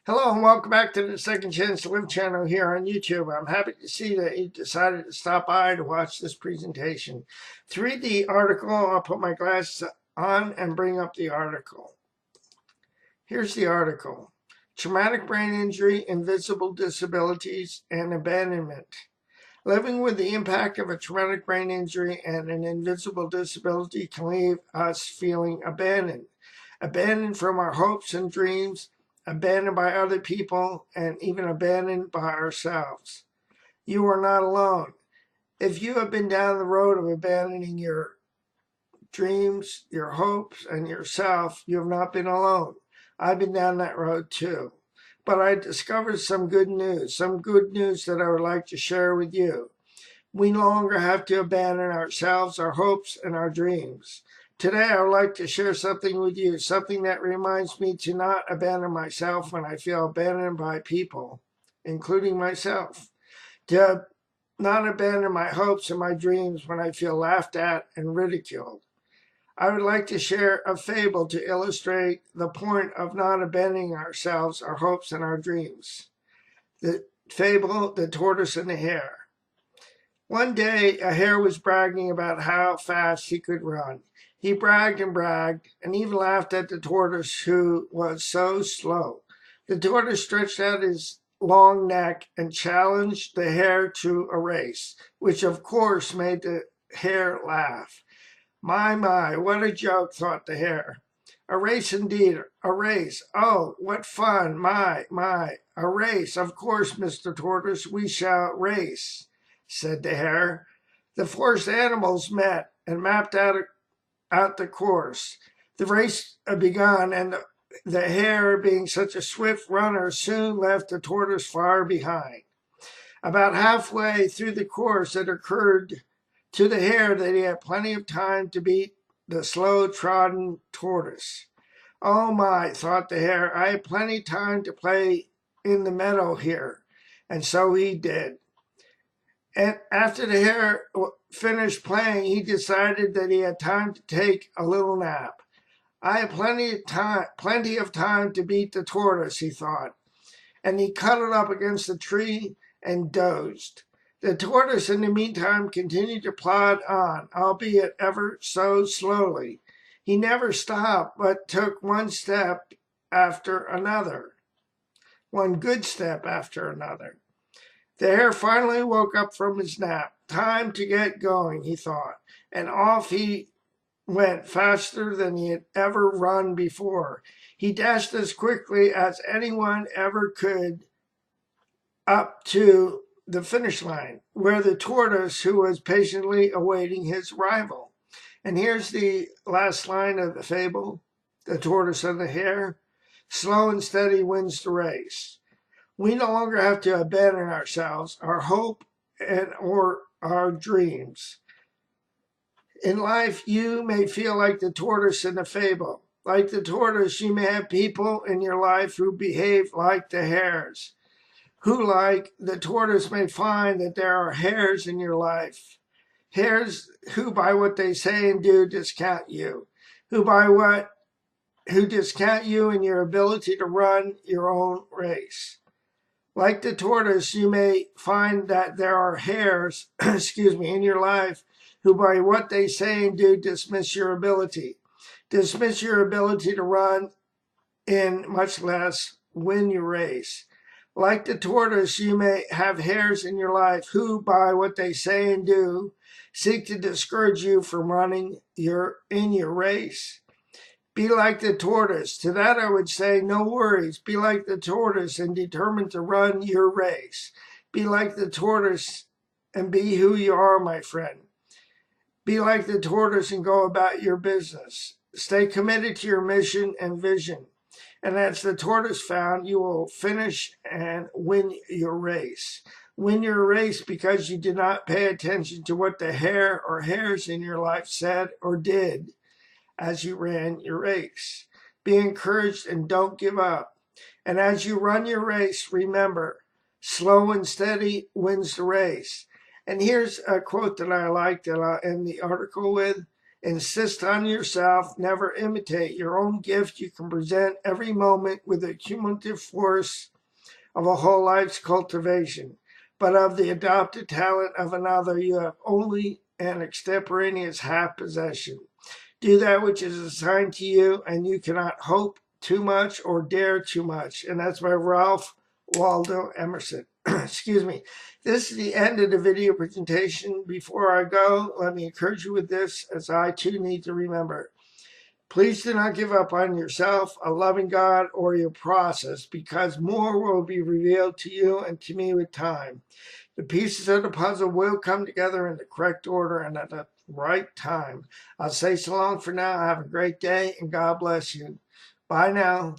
Hello and welcome back to the Second Chance to Live channel here on YouTube. I'm happy to see that you decided to stop by to watch this presentation. To read the article, I'll put my glasses on and bring up the article. Here's the article. Traumatic brain injury, invisible disabilities, and abandonment. Living with the impact of a traumatic brain injury and an invisible disability can leave us feeling abandoned. Abandoned from our hopes and dreams, abandoned by other people, and even abandoned by ourselves. You are not alone. If you have been down the road of abandoning your dreams, your hopes, and yourself, you have not been alone. I've been down that road too. But I discovered some good news that I would like to share with you. We no longer have to abandon ourselves, our hopes, and our dreams. Today, I would like to share something with you, something that reminds me to not abandon myself when I feel abandoned by people, including myself. To not abandon my hopes and my dreams when I feel laughed at and ridiculed. I would like to share a fable to illustrate the point of not abandoning ourselves, our hopes, and our dreams. The fable, The Tortoise and the Hare. One day, a hare was bragging about how fast he could run. He bragged and even laughed at the tortoise, who was so slow. The tortoise stretched out his long neck and challenged the hare to a race, which of course made the hare laugh. My, what a joke, thought the hare. A race indeed, a race. Oh, what fun, my, a race. Of course, Mr. Tortoise, we shall race, said the hare. The forced animals met and mapped out the course. The race begun, and the hare, being such a swift runner, soon left the tortoise far behind. About halfway through the course, it occurred to the hare that he had plenty of time to beat the slow-trodden tortoise. Oh my, thought the hare, I have plenty of time to play in the meadow here. And so he did. And after the hare finished playing, he decided that he had time to take a little nap. I have plenty of time to beat the tortoise, he thought. And he cuddled up against the tree and dozed. The tortoise, in the meantime, continued to plod on, albeit ever so slowly. He never stopped, but took one step after another, one good step after another. The hare finally woke up from his nap. Time to get going, he thought, and off he went faster than he had ever run before. He dashed as quickly as anyone ever could up to the finish line, where the tortoise, who was patiently awaiting his arrival. And here's the last line of the fable, The Tortoise and the Hare. Slow and steady wins the race. We no longer have to abandon ourselves, our hope, or our dreams. In life, you may feel like the tortoise in the fable. Like the tortoise, you may have people in your life who behave like the hares, who, like the tortoise, may find that there are hares in your life. Hares who, by what they say and do, discount you, who discount you in your ability to run your own race. Like the tortoise, you may find that there are hares, in your life who, by what they say and do, dismiss your ability to run in, much less win your race. Like the tortoise, you may have hares in your life who, by what they say and do, seek to discourage you from running in your race. Be like the tortoise. To that I would say, no worries. Be like the tortoise and determined to run your race. Be like the tortoise and be who you are, my friend. Be like the tortoise and go about your business. Stay committed to your mission and vision. And as the tortoise found, you will finish and win your race. Win your race because you did not pay attention to what the hare or hares in your life said or did as you ran your race. Be encouraged and don't give up. And as you run your race, remember, slow and steady wins the race. And here's a quote that I like that I'll end the article with. Insist on yourself. Never imitate. Your own gift you can present every moment with a cumulative force of a whole life's cultivation. But of the adopted talent of another, you have only an extemporaneous half possession. Do that which is assigned to you, and you cannot hope too much or dare too much. And that's by Ralph Waldo Emerson. Excuse me. This is the end of the video presentation. Before I go, let me encourage you with this, as I too need to remember. Please do not give up on yourself, a loving God, or your process, because more will be revealed to you and to me with time. The pieces of the puzzle will come together in the correct order and at the right time. I'll say so long for now. Have a great day, and God bless you. Bye now.